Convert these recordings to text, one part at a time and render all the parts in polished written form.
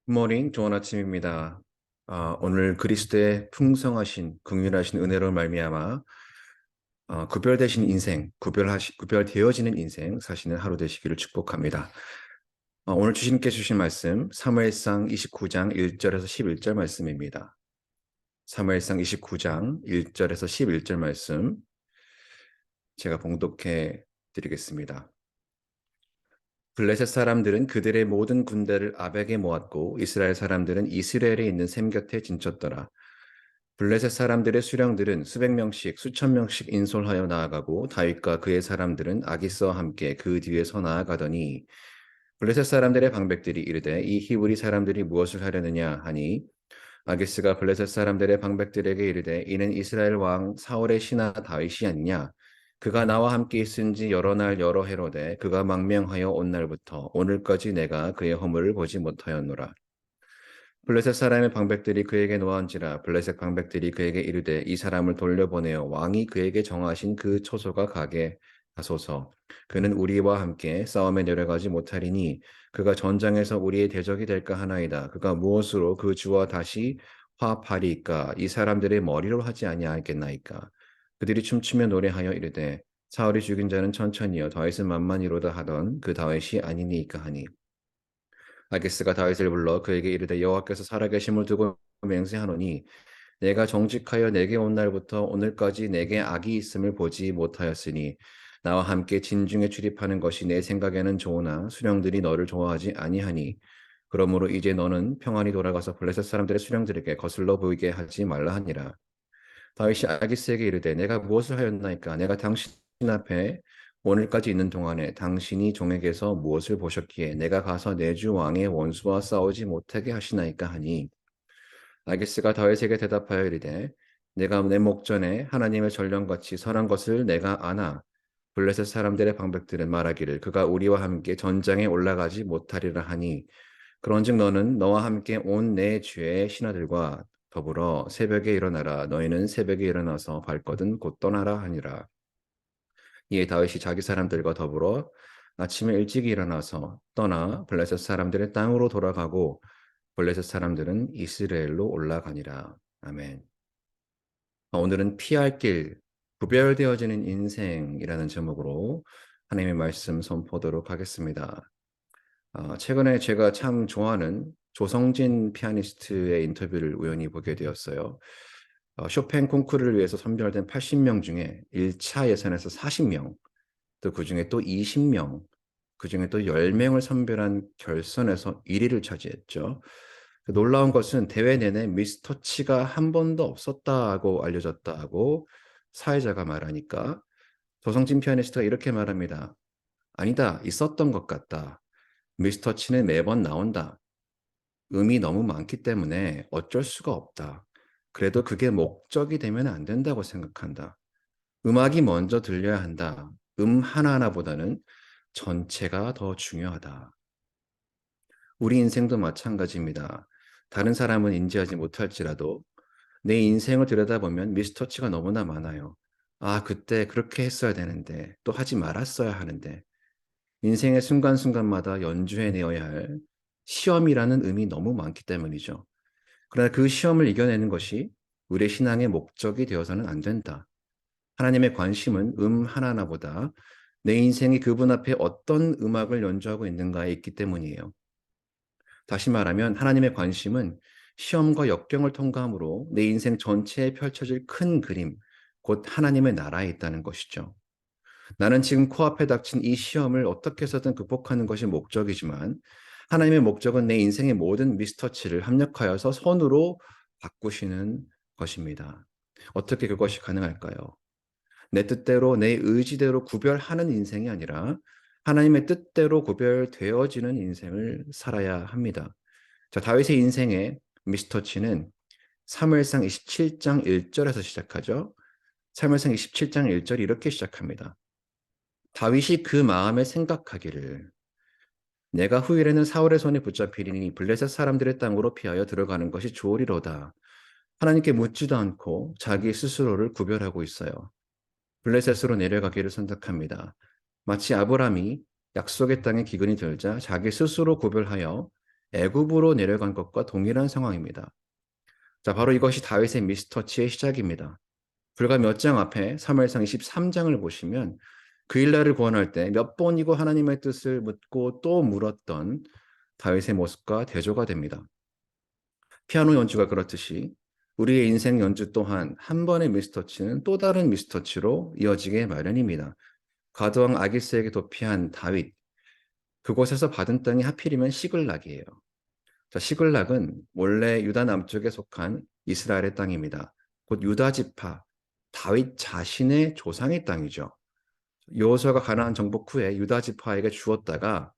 굿모닝, 좋은 아침입니다. 오늘 그리스도의 풍성하신 긍휼하신 은혜로 말미암아 구별되신 인생, 구별되어지는 인생 사시는 하루 되시기를 축복합니다. 오늘 주님께 주신 말씀 사무엘상 29장 1절에서 11절 말씀입니다. 사무엘상 29장 1절에서 11절 말씀 제가 봉독해 드리겠습니다. 블레셋 사람들은 그들의 모든 군대를 아벡에 모았고 이스라엘 사람들은 이스라엘에 있는 셈 곁에 진쳤더라. 블레셋 사람들의 수령들은 수백 명씩 수천 명씩 인솔하여 나아가고 다윗과 그의 사람들은 아기스와 함께 그 뒤에 서 나아가더니 블레셋 사람들의 방백들이 이르되 이 히브리 사람들이 무엇을 하려느냐 하니 아기스가 블레셋 사람들의 방백들에게 이르되 이는 이스라엘 왕 사울의 신하 다윗이 아니냐. 그가 나와 함께 있은지 여러 날 여러 해로되 그가 망명하여 온 날부터 오늘까지 내가 그의 허물을 보지 못하였노라. 블레셋 사람의 방백들이 그에게 노한지라. 블레셋 방백들이 그에게 이르되 이 사람을 돌려보내어 왕이 그에게 정하신 그 초소가 가게 하소서. 그는 우리와 함께 싸움에 내려가지 못하리니 그가 전장에서 우리의 대적이 될까 하나이다. 그가 무엇으로 그 주와 다시 화합하리이까? 이 사람들의 머리로 하지 아니하겠나이까? 그들이 춤추며 노래하여 이르되 사울이 죽인 자는 천천히요 다윗은 만만히로다 하던 그 다윗이 아니니이까 하니. 아기스가 다윗을 불러 그에게 이르되 여호와께서 살아계심을 두고 맹세하노니 내가 정직하여 내게 온 날부터 오늘까지 내게 악이 있음을 보지 못하였으니 나와 함께 진중에 출입하는 것이 내 생각에는 좋으나 수령들이 너를 좋아하지 아니하니 그러므로 이제 너는 평안히 돌아가서 블레셋 사람들의 수령들에게 거슬러 보이게 하지 말라 하니라. 다윗이 아기스에게 이르되 내가 무엇을 하였나이까? 내가 당신 앞에 오늘까지 있는 동안에 당신이 종에게서 무엇을 보셨기에 내가 가서 내 주 왕의 원수와 싸우지 못하게 하시나이까 하니. 아기스가 다윗에게 대답하여 이르되 내가 내 목전에 하나님의 전령같이 선한 것을 내가 아나. 블레셋 사람들의 방백들은 말하기를 그가 우리와 함께 전장에 올라가지 못하리라 하니 그런즉 너는 너와 함께 온 내 주의 신하들과 더불어 새벽에 일어나라. 너희는 새벽에 일어나서 발거든 곧 떠나라 하니라. 이에 다윗이 자기 사람들과 더불어 아침에 일찍 일어나서 떠나 블레셋 사람들의 땅으로 돌아가고 블레셋 사람들은 이스라엘로 올라가니라. 아멘. 오늘은 피할 길, 구별되어지는 인생이라는 제목으로 하나님의 말씀 선포하도록 하겠습니다. 최근에 제가 참 좋아하는 조성진 피아니스트의 인터뷰를 우연히 보게 되었어요. 쇼팽 콩쿠르를 위해서 선별된 80명 중에 1차 예선에서 40명, 또 그중에 또 20명, 그중에 또 10명을 선별한 결선에서 1위를 차지했죠. 놀라운 것은 대회 내내 미스터치가 한 번도 없었다고 알려졌다고 사회자가 말하니까 조성진 피아니스트가 이렇게 말합니다. 아니다, 있었던 것 같다. 미스터치는 매번 나온다. 음이 너무 많기 때문에 어쩔 수가 없다. 그래도 그게 목적이 되면 안 된다고 생각한다. 음악이 먼저 들려야 한다. 하나하나보다는 전체가 더 중요하다. 우리 인생도 마찬가지입니다. 다른 사람은 인지하지 못할지라도 내 인생을 들여다보면 미스터치가 너무나 많아요. 아, 그때 그렇게 했어야 되는데, 또 하지 말았어야 하는데, 인생의 순간순간마다 연주해내어야 할 시험이라는 의미 너무 많기 때문이죠. 그러나 그 시험을 이겨내는 것이 우리의 신앙의 목적이 되어서는 안 된다. 하나님의 관심은 하나하나보다 내 인생이 그분 앞에 어떤 음악을 연주하고 있는가에 있기 때문이에요. 다시 말하면 하나님의 관심은 시험과 역경을 통과함으로 내 인생 전체에 펼쳐질 큰 그림, 곧 하나님의 나라에 있다는 것이죠. 나는 지금 코앞에 닥친 이 시험을 어떻게 해서든 극복하는 것이 목적이지만 하나님의 목적은 내 인생의 모든 미스터치를 합력하여서 선으로 바꾸시는 것입니다. 어떻게 그것이 가능할까요? 내 뜻대로 내 의지대로 구별하는 인생이 아니라 하나님의 뜻대로 구별되어지는 인생을 살아야 합니다. 자, 다윗의 인생의 미스터치는 사무엘상 27장 1절에서 시작하죠. 사무엘상 27장 1절이 이렇게 시작합니다. 다윗이 그 마음에 생각하기를 내가 후일에는 사울의 손에 붙잡히리니 블레셋 사람들의 땅으로 피하여 들어가는 것이 좋으리로다. 하나님께 묻지도 않고 자기 스스로를 구별하고 있어요. 블레셋으로 내려가기를 선택합니다. 마치 아브라함이 약속의 땅에 기근이 들자 자기 스스로 구별하여 애굽으로 내려간 것과 동일한 상황입니다. 자, 바로 이것이 다윗의 미스터치의 시작입니다. 불과 몇 장 앞에 사무엘상 23장을 보시면 그 일날을 구원할 때 몇 번이고 하나님의 뜻을 묻고 또 물었던 다윗의 모습과 대조가 됩니다. 피아노 연주가 그렇듯이 우리의 인생 연주 또한 한 번의 미스터치는 또 다른 미스터치로 이어지게 마련입니다. 가드왕 아기스에게 도피한 다윗, 그곳에서 받은 땅이 하필이면 시글락이에요. 자, 시글락은 원래 유다 남쪽에 속한 이스라엘의 땅입니다. 곧 유다 지파, 다윗 자신의 조상의 땅이죠. 여호수아가 가나안 정복 후에 유다 지파에게 주었다가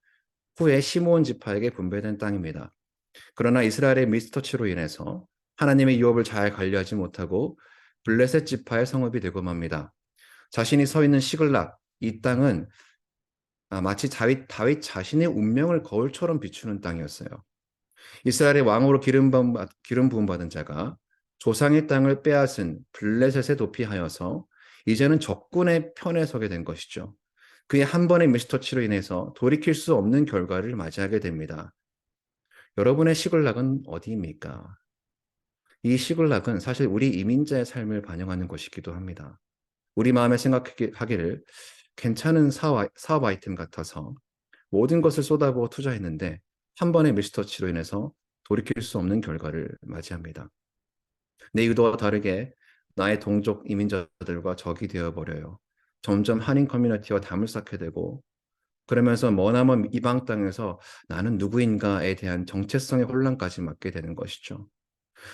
후에 시므온 지파에게 분배된 땅입니다. 그러나 이스라엘의 미스터치로 인해서 하나님의 유업을 잘 관리하지 못하고 블레셋 지파의 성읍이 되고 맙니다. 자신이 서 있는 시글락, 이 땅은 마치 다윗 자신의 운명을 거울처럼 비추는 땅이었어요. 이스라엘의 왕으로 기름 부음 받은 자가 조상의 땅을 빼앗은 블레셋에 도피하여서 이제는 적군의 편에 서게 된 것이죠. 그의 한 번의 미스터치로 인해서 돌이킬 수 없는 결과를 맞이하게 됩니다. 여러분의 시글락은 어디입니까? 이 시글락은 사실 우리 이민자의 삶을 반영하는 것이기도 합니다. 우리 마음에 생각하기를 괜찮은 사업 아이템 같아서 모든 것을 쏟아부어 투자했는데 한 번의 미스터치로 인해서 돌이킬 수 없는 결과를 맞이합니다. 내 의도와 다르게 나의 동족 이민자들과 적이 되어버려요. 점점 한인 커뮤니티와 담을 쌓게 되고 그러면서 머나먼 이방 땅에서 나는 누구인가에 대한 정체성의 혼란까지 맞게 되는 것이죠.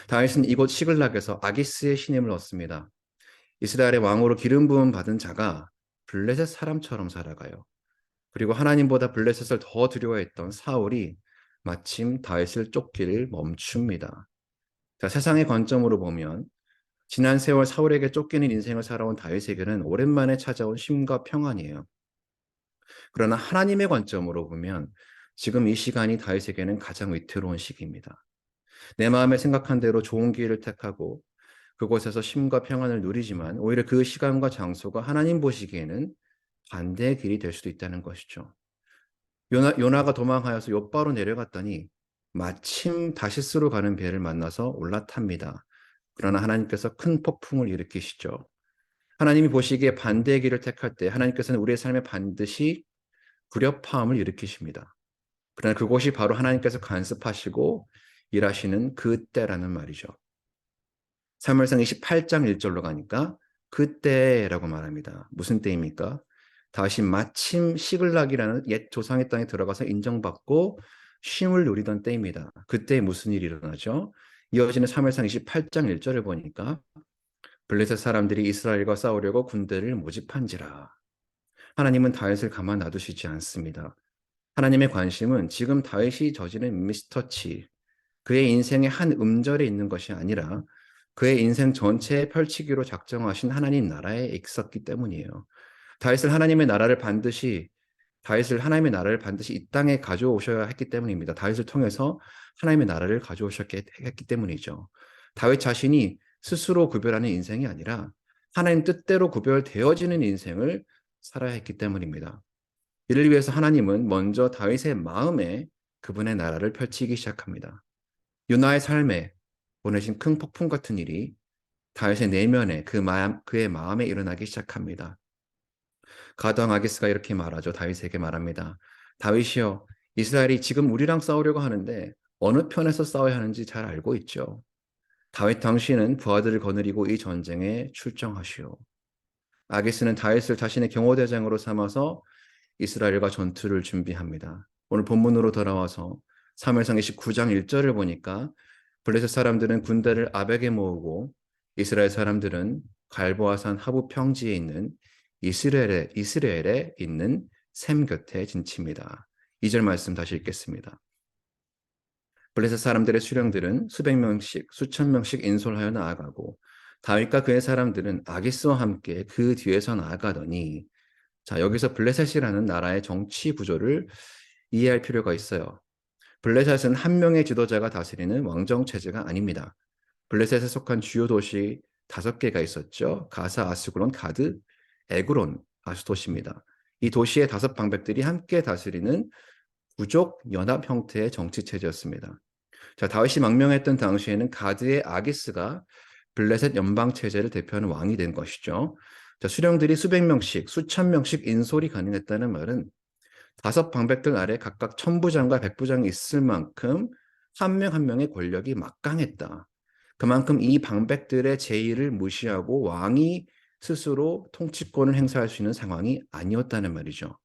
다윗은 이곳 시글락에서 아기스의 신임을 얻습니다. 이스라엘의 왕으로 기름 부음 받은 자가 블레셋 사람처럼 살아가요. 그리고 하나님보다 블레셋을 더 두려워했던 사울이 마침 다윗을 쫓기를 멈춥니다. 자, 세상의 관점으로 보면 지난 세월 사울에게 쫓기는 인생을 살아온 다윗에게는 오랜만에 찾아온 쉼과 평안이에요. 그러나 하나님의 관점으로 보면 지금 이 시간이 다윗에게는 가장 위태로운 시기입니다. 내 마음에 생각한 대로 좋은 길을 택하고 그곳에서 쉼과 평안을 누리지만 오히려 그 시간과 장소가 하나님 보시기에는 반대의 길이 될 수도 있다는 것이죠. 요나가 도망하여서 욥바로 내려갔더니 마침 다시스로 가는 배를 만나서 올라탑니다. 그러나 하나님께서 큰 폭풍을 일으키시죠. 하나님이 보시기에 반대의 길을 택할 때 하나님께서는 우리의 삶에 반드시 불협화음을 일으키십니다. 그러나 그곳이 바로 하나님께서 간섭하시고 일하시는 그 때라는 말이죠. 사무엘상 28장 1절로 가니까 그때라고 말합니다. 무슨 때입니까? 다시 마침 시글락이라는 옛 조상의 땅에 들어가서 인정받고 쉼을 누리던 때입니다. 그때 무슨 일이 일어나죠? 이어지는 사무엘상 28장 1절을 보니까 블레셋 사람들이 이스라엘과 싸우려고 군대를 모집한지라. 하나님은 다윗을 가만 놔두시지 않습니다. 하나님의 관심은 지금 다윗이 저지른 미스터치, 그의 인생의 한 음절에 있는 것이 아니라 그의 인생 전체에 펼치기로 작정하신 하나님 나라에 있었기 때문이에요. 다윗을 하나님의 나라를 반드시 이 땅에 가져오셔야 했기 때문입니다. 다윗을 통해서 하나님의 나라를 가져오셨기 했기 때문이죠. 다윗 자신이 스스로 구별하는 인생이 아니라 하나님 뜻대로 구별되어지는 인생을 살아야 했기 때문입니다. 이를 위해서 하나님은 먼저 다윗의 마음에 그분의 나라를 펼치기 시작합니다. 요나의 삶에 보내신 큰 폭풍 같은 일이 다윗의 내면에 그의 마음에 일어나기 시작합니다. 가드왕 아기스가 이렇게 말하죠. 다윗에게 말합니다. 다윗이여, 이스라엘이 지금 우리랑 싸우려고 하는데 어느 편에서 싸워야 하는지 잘 알고 있죠. 다윗 당신은 부하들을 거느리고 이 전쟁에 출정하시오. 아기스는 다윗을 자신의 경호대장으로 삼아서 이스라엘과 전투를 준비합니다. 오늘 본문으로 돌아와서 사무엘상 29장 1절을 보니까 블레셋 사람들은 군대를 아벡에 모으고 이스라엘 사람들은 갈보아산 하부 평지에 있는 이스라엘에 있는 셈 곁에 진칩니다. 2절 말씀 다시 읽겠습니다. 블레셋 사람들의 수령들은 수백 명씩 수천 명씩 인솔하여 나아가고 다윗과 그의 사람들은 아기스와 함께 그 뒤에서 나아가더니 자, 여기서 블레셋이라는 나라의 정치 구조를 이해할 필요가 있어요. 블레셋은 한 명의 지도자가 다스리는 왕정 체제가 아닙니다. 블레셋에 속한 주요 도시 5개가 있었죠. 가사, 아스글론, 가드, 에그론, 아스돗입니다. 이 도시의 5방백들이 함께 다스리는 부족 연합 형태의 정치 체제였습니다. 자, 다윗이 망명했던 당시에는 가드의 아기스가 블레셋 연방 체제를 대표하는 왕이 된 것이죠. 자, 수령들이 수백 명씩, 수천 명씩 인솔이 가능했다는 말은 다섯 방백들 아래 각각 천부장과 백부장이 있을 만큼 한 명 한 명의 권력이 막강했다. 그만큼 이 방백들의 제의를 무시하고 왕이 스스로 통치권을 행사할 수 있는 상황이 아니었다는 말이죠.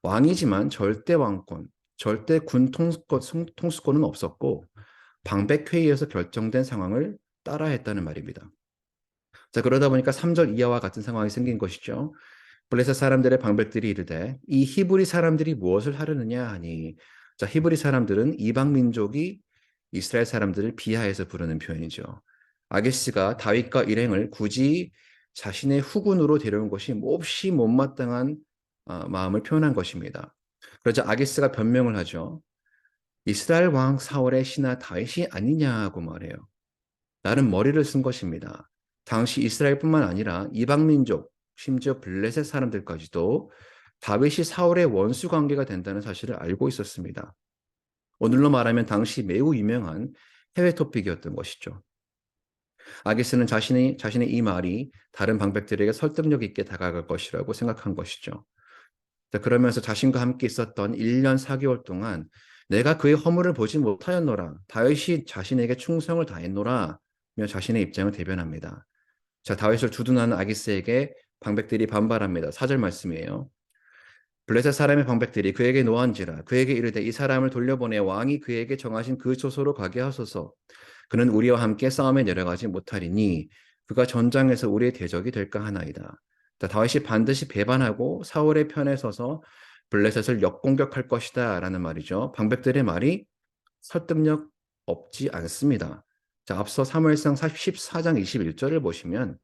왕이지만 절대 왕권, 절대 군 통수권은 없었고 방백회의에서 결정된 상황을 따라했다는 말입니다. 자, 그러다 보니까 3절 이하와 같은 상황이 생긴 것이죠. 블레셋 사람들의 방백들이 이르되 이 히브리 사람들이 무엇을 하려느냐 하니, 자, 히브리 사람들은 이방 민족이 이스라엘 사람들을 비하해서 부르는 표현이죠. 아기스가 다윗과 일행을 굳이 자신의 후군으로 데려온 것이 몹시 못마땅한 마음을 표현한 것입니다. 그러자 아기스가 변명을 하죠. 이스라엘 왕 사울의 신하 다윗이 아니냐고 말해요. 나는 머리를 쓴 것입니다. 당시 이스라엘뿐만 아니라 이방 민족, 심지어 블레셋 사람들까지도 다윗이 사울의 원수 관계가 된다는 사실을 알고 있었습니다. 오늘로 말하면 당시 매우 유명한 해외 토픽이었던 것이죠. 아기스는 자신의 이 말이 다른 방백들에게 설득력 있게 다가갈 것이라고 생각한 것이죠. 자, 그러면서 자신과 함께 있었던 1년 4개월 동안 내가 그의 허물을 보지 못하였노라. 다윗이 자신에게 충성을 다했노라. 며 자신의 입장을 대변합니다. 자, 다윗을 주둔하는 아기스에게 방백들이 반발합니다. 4절 말씀이에요. 블레셋 사람의 방백들이 그에게 노한지라 그에게 이르되 이 사람을 돌려보내 왕이 그에게 정하신 그 초소로 가게 하소서. 그는 우리와 함께 싸움에 내려가지 못하리니 그가 전장에서 우리의 대적이 될까 하나이다. 자, 다윗이 반드시 배반하고 사울의 편에 서서 블레셋을 역공격할 것이다 라는 말이죠. 방백들의 말이 설득력 없지 않습니다. 자, 앞서 사무엘상 14장 21절을 보시면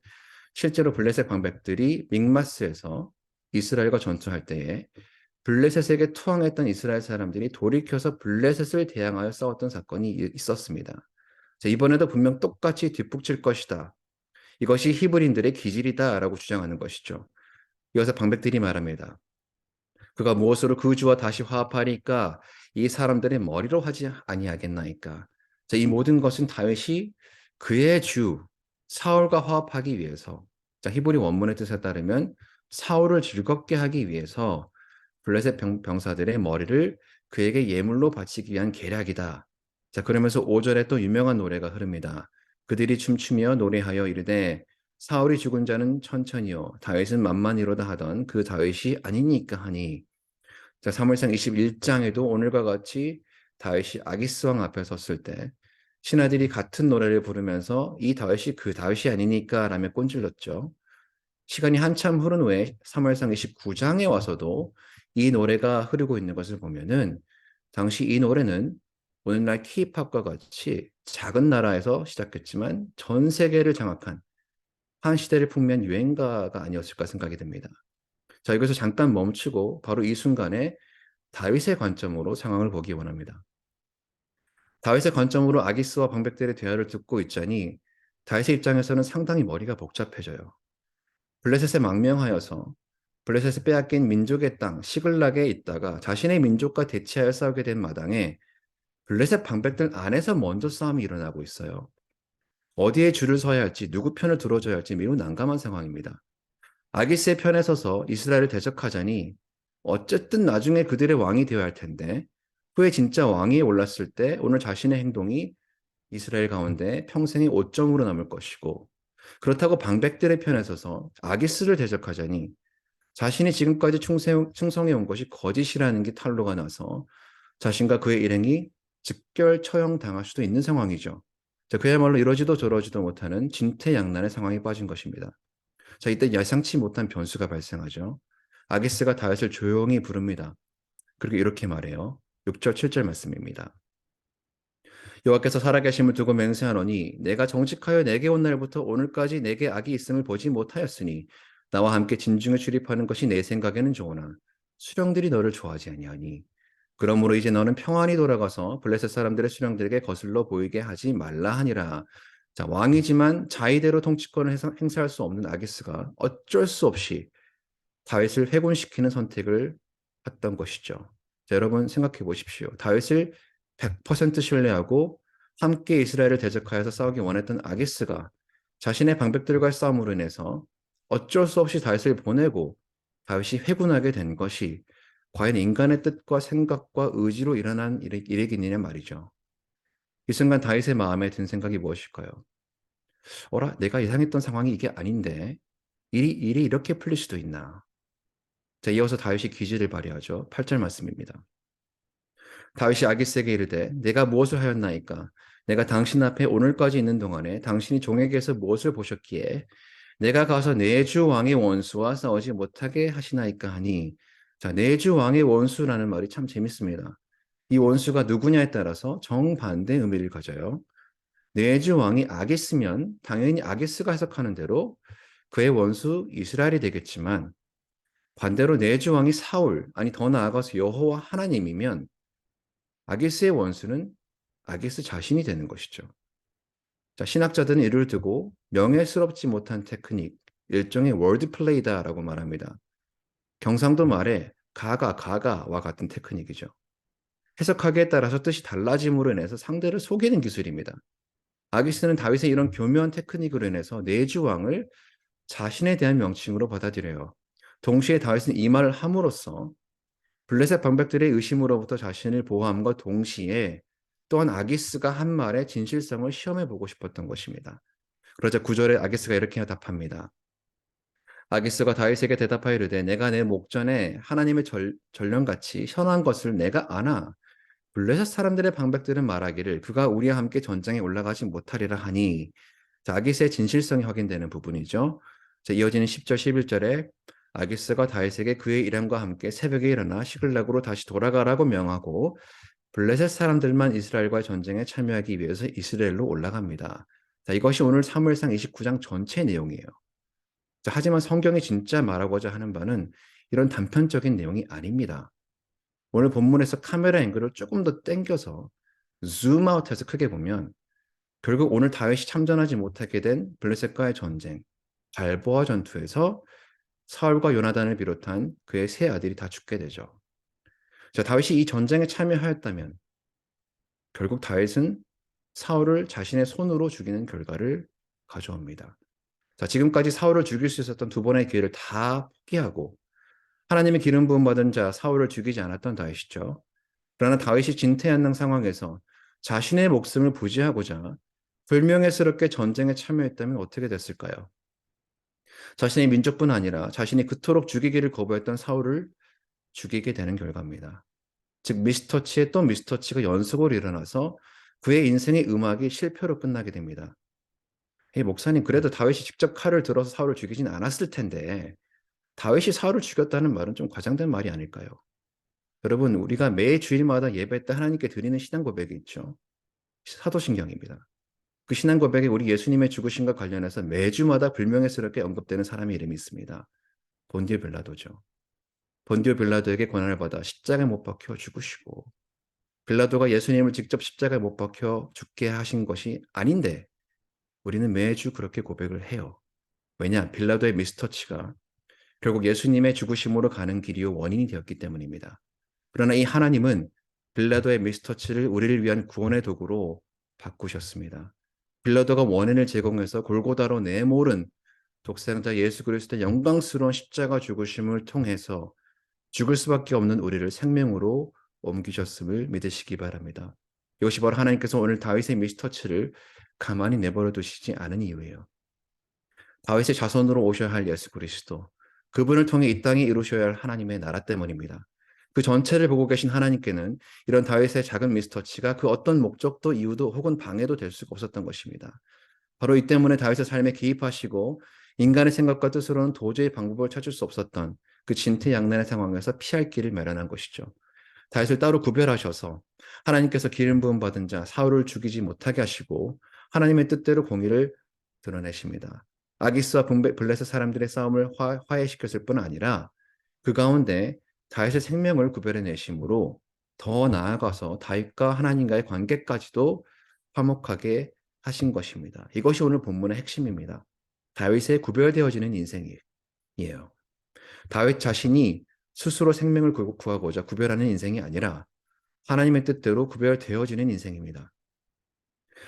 실제로 블레셋 방백들이 믹마스에서 이스라엘과 전투할 때에 블레셋에게 투항했던 이스라엘 사람들이 돌이켜서 블레셋을 대항하여 싸웠던 사건이 있었습니다. 자, 이번에도 분명 똑같이 뒷북칠 것이다. 이것이 히브리인들의 기질이다라고 주장하는 것이죠. 이어서 방백들이 말합니다. 그가 무엇으로 그 주와 다시 화합하리까? 이 사람들의 머리로 하지 아니하겠나이까? 자, 이 모든 것은 다윗이 그의 주 사울과 화합하기 위해서, 자, 히브리 원문의 뜻에 따르면 사울을 즐겁게 하기 위해서 블레셋 병사들의 머리를 그에게 예물로 바치기 위한 계략이다. 자, 그러면서 5절에 또 유명한 노래가 흐릅니다. 그들이 춤추며 노래하여 이르되 사울이 죽은 자는 천천히요 다윗은 만만히로다 하던 그 다윗이 아니니까 하니. 자, 사무엘상 21장에도 오늘과 같이 다윗이 아기스 왕 앞에 섰을 때 신하들이 같은 노래를 부르면서 이 다윗이 그 다윗이 아니니까 라며 꼰질렀죠. 시간이 한참 흐른 후에 사무엘상 29장에 와서도 이 노래가 흐르고 있는 것을 보면은 당시 이 노래는 오늘날 케이팝과 같이 작은 나라에서 시작했지만 전 세계를 장악한 한 시대를 풍미한 유행가가 아니었을까 생각이 듭니다. 자, 여기서 잠깐 멈추고 바로 이 순간에 다윗의 관점으로 상황을 보기 원합니다. 다윗의 관점으로 아기스와 방백들의 대화를 듣고 있자니 다윗의 입장에서는 상당히 머리가 복잡해져요. 블레셋에 망명하여서 블레셋에 빼앗긴 민족의 땅 시글락에 있다가 자신의 민족과 대치하여 싸우게 된 마당에 블레셋 방백들 안에서 먼저 싸움이 일어나고 있어요. 어디에 줄을 서야 할지 누구 편을 들어줘야 할지 매우 난감한 상황입니다. 아기스의 편에 서서 이스라엘을 대적하자니 어쨌든 나중에 그들의 왕이 되어야 할 텐데 후에 진짜 왕위에 올랐을 때 오늘 자신의 행동이 이스라엘 가운데 평생의 오점으로 남을 것이고, 그렇다고 방백들의 편에 서서 아기스를 대적하자니 자신이 지금까지 충성해 온 것이 거짓이라는 게 탄로가 나서 자신과 그의 일행이 즉결 처형당할 수도 있는 상황이죠. 자, 그야말로 이러지도 저러지도 못하는 진퇴양난의 상황에 빠진 것입니다. 자, 이때 예상치 못한 변수가 발생하죠. 아기스가 다윗을 조용히 부릅니다. 그리고 이렇게 말해요. 6절 7절 말씀입니다. 여호와께서 살아계심을 두고 맹세하노니 내가 정직하여 내게 온 날부터 오늘까지 내게 악이 있음을 보지 못하였으니 나와 함께 진중에 출입하는 것이 내 생각에는 좋으나 수령들이 너를 좋아하지 아니하니 그러므로 이제 너는 평안히 돌아가서 블레셋 사람들의 수령들에게 거슬러 보이게 하지 말라 하니라. 자, 왕이지만 자의대로 통치권을 행사할 수 없는 아기스가 어쩔 수 없이 다윗을 회군시키는 선택을 했던 것이죠. 자, 여러분 생각해 보십시오. 다윗을 100% 신뢰하고 함께 이스라엘을 대적하여서 싸우기 원했던 아기스가 자신의 방백들과의 싸움으로 인해서 어쩔 수 없이 다윗을 보내고 다윗이 회군하게 된 것이 과연 인간의 뜻과 생각과 의지로 일어난 일이겠느냐 말이죠. 이 순간 다윗의 마음에 든 생각이 무엇일까요? 어라, 내가 예상했던 상황이 이게 아닌데 일이 이렇게 풀릴 수도 있나? 자, 이어서 다윗이 기지를 발휘하죠. 8절 말씀입니다. 다윗이 아기스에게 이르되 내가 무엇을 하였나이까? 내가 당신 앞에 오늘까지 있는 동안에 당신이 종에게서 무엇을 보셨기에 내가 가서 내 주 왕의 원수와 싸우지 못하게 하시나이까 하니, 자, 내 주 왕의 원수라는 말이 참 재밌습니다. 이 원수가 누구냐에 따라서 정반대 의미를 가져요. 내 주 왕이 아기스면 당연히 아기스가 해석하는 대로 그의 원수 이스라엘이 되겠지만, 반대로 내 주 왕이 사울, 아니 더 나아가서 여호와 하나님이면 아기스의 원수는 아기스 자신이 되는 것이죠. 자, 신학자들은 이를 두고 명예스럽지 못한 테크닉, 일종의 월드플레이다라고 말합니다. 경상도 말에 가가와 같은 테크닉이죠. 해석하기에 따라서 뜻이 달라짐으로 인해서 상대를 속이는 기술입니다. 아기스는 다윗의 이런 교묘한 테크닉으로 인해서 내주왕을 자신에 대한 명칭으로 받아들여요. 동시에 다윗은 이 말을 함으로써 블레셋 방백들의 의심으로부터 자신을 보호함과 동시에 또한 아기스가 한 말의 진실성을 시험해 보고 싶었던 것입니다. 그러자 9절에 아기스가 이렇게 답합니다. 아기스가 다윗에게 대답하여 이르되 내가 내 목전에 하나님의 전령같이 현한 것을 내가 아나 블레셋 사람들의 방백들은 말하기를 그가 우리와 함께 전장에 올라가지 못하리라 하니, 자, 아기스의 진실성이 확인되는 부분이죠. 자, 이어지는 10절 11절에 아기스가 다윗에게 그의 일행과 함께 새벽에 일어나 시글락으로 다시 돌아가라고 명하고 블레셋 사람들만 이스라엘과 전쟁에 참여하기 위해서 이스라엘로 올라갑니다. 자, 이것이 오늘 사무엘상 29장 전체 내용이에요. 자, 하지만 성경이 진짜 말하고자 하는 바는 이런 단편적인 내용이 아닙니다. 오늘 본문에서 카메라 앵글을 조금 더 당겨서 줌아웃해서 크게 보면 결국 오늘 다윗이 참전하지 못하게 된 블레셋과의 전쟁, 발보아 전투에서 사울과 요나단을 비롯한 그의 세 아들이 다 죽게 되죠. 자, 다윗이 이 전쟁에 참여하였다면 결국 다윗은 사울을 자신의 손으로 죽이는 결과를 가져옵니다. 자, 지금까지 사울을 죽일 수 있었던 두 번의 기회를 다 포기하고 하나님의 기름 부음 받은 자 사울을 죽이지 않았던 다윗이죠. 그러나 다윗이 진퇴양난 상황에서 자신의 목숨을 부지하고자 불명예스럽게 전쟁에 참여했다면 어떻게 됐을까요? 자신의 민족뿐 아니라 자신이 그토록 죽이기를 거부했던 사울을 죽이게 되는 결과입니다. 즉 미스터치에 또 미스터치가 연속으로 일어나서 그의 인생의 음악이 실패로 끝나게 됩니다. 목사님, 그래도 다윗이 직접 칼을 들어서 사울을 죽이진 않았을 텐데 다윗이 사울을 죽였다는 말은 좀 과장된 말이 아닐까요? 여러분, 우리가 매 주일마다 예배 때 하나님께 드리는 신앙 고백이 있죠. 사도신경입니다. 그 신앙 고백에 우리 예수님의 죽으심과 관련해서 매주마다 불명예스럽게 언급되는 사람의 이름이 있습니다. 본디오 빌라도죠. 본디오 빌라도에게 고난을 받아 십자가에 못 박혀 죽으시고 빌라도가 예수님을 직접 십자가에 못 박혀 죽게 하신 것이 아닌데 우리는 매주 그렇게 고백을 해요. 왜냐? 빌라도의 미스터치가 결국 예수님의 죽으심으로 가는 길이요 원인이 되었기 때문입니다. 그러나 이 하나님은 빌라도의 미스터치를 우리를 위한 구원의 도구로 바꾸셨습니다. 빌라도가 원인을 제공해서 골고다로 내몰은 독생자 예수 그리스도의 영광스러운 십자가 죽으심을 통해서 죽을 수밖에 없는 우리를 생명으로 옮기셨음을 믿으시기 바랍니다. 이것이 바로 하나님께서 오늘 다윗의 미스터치를 가만히 내버려 두시지 않은 이유예요. 다윗의 자손으로 오셔야 할 예수 그리스도, 그분을 통해 이 땅에 이루셔야 할 하나님의 나라 때문입니다. 그 전체를 보고 계신 하나님께는 이런 다윗의 작은 미스터치가 그 어떤 목적도 이유도 혹은 방해도 될 수가 없었던 것입니다. 바로 이 때문에 다윗의 삶에 개입하시고 인간의 생각과 뜻으로는 도저히 방법을 찾을 수 없었던 그 진퇴양난의 상황에서 피할 길을 마련한 것이죠. 다윗을 따로 구별하셔서 하나님께서 기름 부음 받은 자 사울을 죽이지 못하게 하시고 하나님의 뜻대로 공의를 드러내십니다. 아기스와 블레셋 사람들의 싸움을 화해시켰을 뿐 아니라 그 가운데 다윗의 생명을 구별해 내심으로 더 나아가서 다윗과 하나님과의 관계까지도 화목하게 하신 것입니다. 이것이 오늘 본문의 핵심입니다. 다윗의 구별되어지는 인생이에요. 다윗 자신이 스스로 생명을 구하고자 구별하는 인생이 아니라 하나님의 뜻대로 구별되어지는 인생입니다.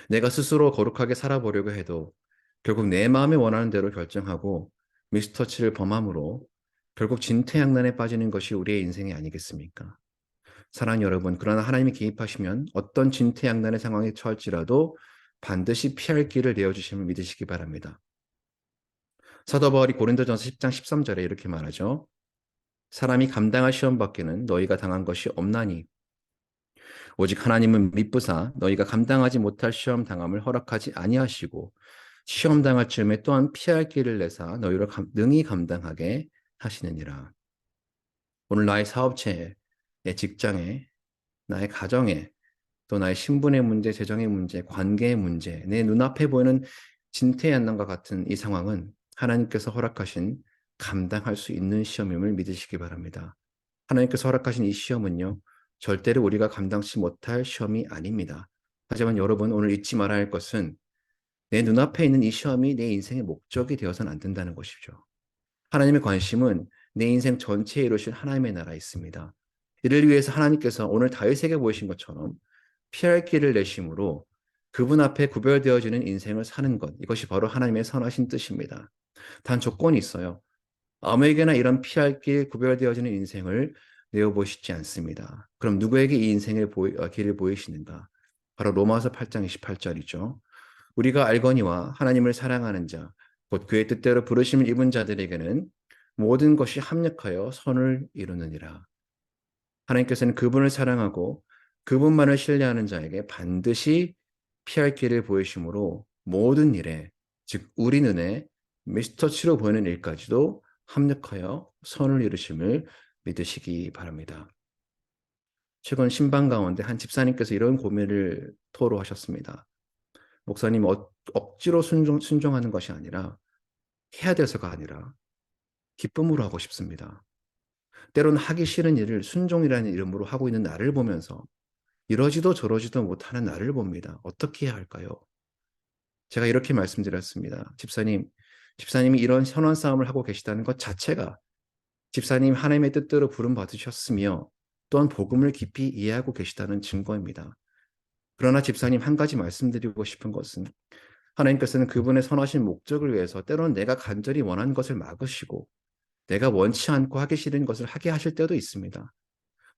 내가 스스로 거룩하게 살아보려고 해도 결국 내 마음에 원하는 대로 결정하고 미스터치를 범함으로 결국 진퇴양난에 빠지는 것이 우리의 인생이 아니겠습니까? 사랑하는 여러분, 그러나 하나님이 개입하시면 어떤 진퇴양난의 상황에 처할지라도 반드시 피할 길을 내어주심을 믿으시기 바랍니다. 사도 바울이 고린도전서 10장 13절에 이렇게 말하죠. 사람이 감당할 시험 밖에는 너희가 당한 것이 없나니 오직 하나님은 미쁘사 너희가 감당하지 못할 시험 당함을 허락하지 아니하시고 시험 당할 즈음에 또한 피할 길을 내사 너희를 능히 감당하게 하시느니라. 오늘 나의 사업체에, 내 직장에, 나의 가정에, 또 나의 신분의 문제, 재정의 문제, 관계의 문제, 내 눈앞에 보이는 진퇴양난과 같은 이 상황은 하나님께서 허락하신 감당할 수 있는 시험임을 믿으시기 바랍니다. 하나님께서 허락하신 이 시험은요, 절대로 우리가 감당치 못할 시험이 아닙니다. 하지만 여러분, 오늘 잊지 말아야 할 것은 내 눈앞에 있는 이 시험이 내 인생의 목적이 되어서는 안 된다는 것이죠. 하나님의 관심은 내 인생 전체에 이루신 하나님의 나라에 있습니다. 이를 위해서 하나님께서 오늘 다윗에게 보이신 것처럼 피할 길을 내심으로 그분 앞에 구별되어지는 인생을 사는 것, 이것이 바로 하나님의 선하신 뜻입니다. 단 조건이 있어요. 아무에게나 이런 피할 길, 구별되어지는 인생을 내어보시지 않습니다. 그럼 누구에게 이 인생의 길을 보이시는가? 바로 로마서 8장 28절이죠. 우리가 알거니와 하나님을 사랑하는 자, 곧 그의 뜻대로 부르심을 입은 자들에게는 모든 것이 합력하여 선을 이루느니라. 하나님께서는 그분을 사랑하고 그분만을 신뢰하는 자에게 반드시 피할 길을 보이심으로 모든 일에, 즉 우리 눈에 미스터치로 보이는 일까지도 합력하여 선을 이루심을 믿으시기 바랍니다. 최근 신방 가운데 한 집사님께서 이런 고민을 토로하셨습니다. 목사님, 억지로 순종하는 것이 아니라 해야 돼서가 아니라 기쁨으로 하고 싶습니다. 때로는 하기 싫은 일을 순종이라는 이름으로 하고 있는 나를 보면서 이러지도 저러지도 못하는 나를 봅니다. 어떻게 해야 할까요? 제가 이렇게 말씀드렸습니다. 집사님이 이런 선한 싸움을 하고 계시다는 것 자체가 집사님 하나님의 뜻대로 부름 받으셨으며 또한 복음을 깊이 이해하고 계시다는 증거입니다. 그러나 집사님 한 가지 말씀드리고 싶은 것은 하나님께서는 그분의 선하신 목적을 위해서 때로는 내가 간절히 원하는 것을 막으시고 내가 원치 않고 하기 싫은 것을 하게 하실 때도 있습니다.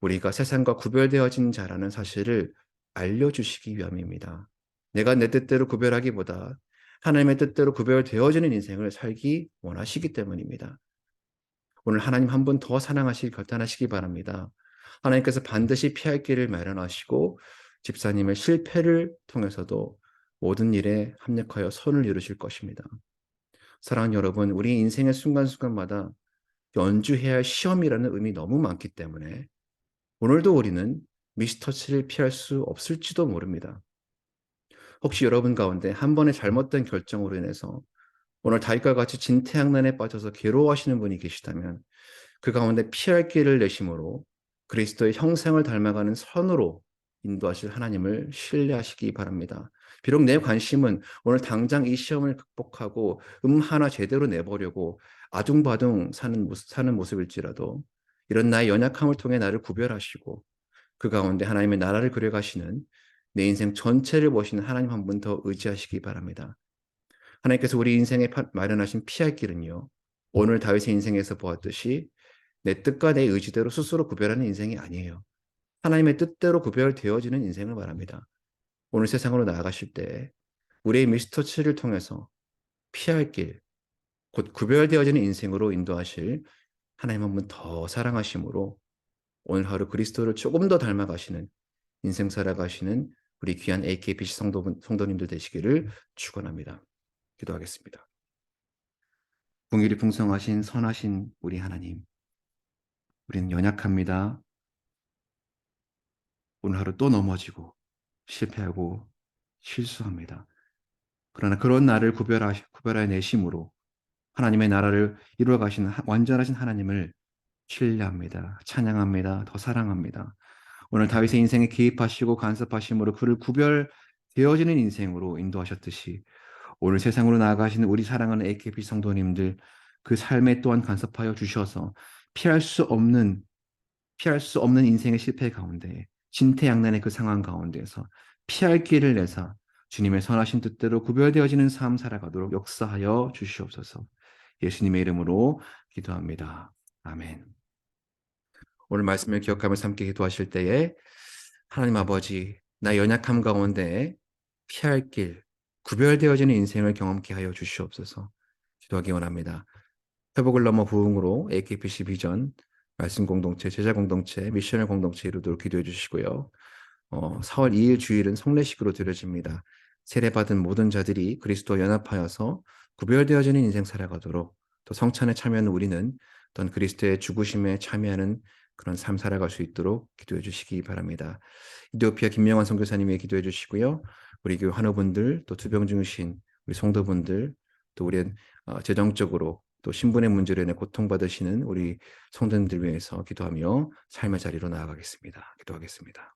우리가 세상과 구별되어진 자라는 사실을 알려주시기 위함입니다. 내가 내 뜻대로 구별하기보다 하나님의 뜻대로 구별되어지는 인생을 살기 원하시기 때문입니다. 오늘 하나님 한 분 더 사랑하시기 결단하시기 바랍니다. 하나님께서 반드시 피할 길을 마련하시고 집사님의 실패를 통해서도 모든 일에 합력하여 선을 이루실 것입니다. 사랑하는 여러분, 우리 인생의 순간순간마다 연주해야 할 시험이라는 의미 너무 많기 때문에 오늘도 우리는 미스터치를 피할 수 없을지도 모릅니다. 혹시 여러분 가운데 한 번의 잘못된 결정으로 인해서 오늘 다윗과 같이 진퇴양난에 빠져서 괴로워하시는 분이 계시다면 그 가운데 피할 길을 내심으로 그리스도의 형상을 닮아가는 선으로 인도하실 하나님을 신뢰하시기 바랍니다. 비록 내 관심은 오늘 당장 이 시험을 극복하고 하나 제대로 내보려고 아둥바둥 사는 모습일지라도 이런 나의 연약함을 통해 나를 구별하시고 그 가운데 하나님의 나라를 그려가시는 내 인생 전체를 보시는 하나님 한 분 더 의지하시기 바랍니다. 하나님께서 우리 인생에 마련하신 피할 길은요. 오늘 다윗의 인생에서 보았듯이 내 뜻과 내 의지대로 스스로 구별하는 인생이 아니에요. 하나님의 뜻대로 구별되어지는 인생을 말합니다. 오늘 세상으로 나아가실 때 우리의 미스터치를 통해서 피할 길, 곧 구별되어지는 인생으로 인도하실 하나님 한 분 더 사랑하심으로 오늘 하루 그리스도를 조금 더 닮아가시는 인생 살아가시는 우리 귀한 AKBC 성도님들 되시기를 축원합니다. 기도하겠습니다. 긍휼이 풍성하신 선하신 우리 하나님, 우리는 연약합니다. 오늘 하루 또 넘어지고 실패하고 실수합니다. 그러나 그런 나를 구별해 내심으로 하나님의 나라를 이루어 가시는 완전하신 하나님을 신뢰합니다. 찬양합니다. 더 사랑합니다. 오늘 다윗의 인생에 개입하시고 간섭하심으로 그를 구별되어지는 인생으로 인도하셨듯이 오늘 세상으로 나아가시는 우리 사랑하는 AKB 성도님들 그 삶에 또한 간섭하여 주셔서 피할 수 없는 피할 수 없는 인생의 실패 가운데 진퇴양난의 그 상황 가운데서 피할 길을 내사 주님의 선하신 뜻대로 구별되어지는 삶 살아가도록 역사하여 주시옵소서. 예수님의 이름으로 기도합니다. 아멘. 오늘 말씀을 기억하면서 함께 기도하실 때에 하나님 아버지, 나 연약함 가운데 피할 길, 구별되어지는 인생을 경험케 하여 주시옵소서. 기도하기 원합니다. 회복을 넘어 부흥으로 AKPC 비전, 말씀 공동체, 제자 공동체, 미셔널 공동체 이루도록 기도해 주시고요. 4월 2일 주일은 성례식으로 드려집니다. 세례받은 모든 자들이 그리스도와 연합하여서 구별되어지는 인생 살아가도록 또 성찬에 참여하는 우리는 어떤 그리스도의 죽으심에 참여하는 그런 삶 살아갈 수 있도록 기도해 주시기 바랍니다. 이디오피아 김명환 선교사님이 기도해 주시고요. 우리 교회 환우분들 또 투병 중이신 우리 성도분들 또 우리 재정적으로 또 신분의 문제로 인해 고통받으시는 우리 성도님들 위해서 기도하며 삶의 자리로 나아가겠습니다. 기도하겠습니다.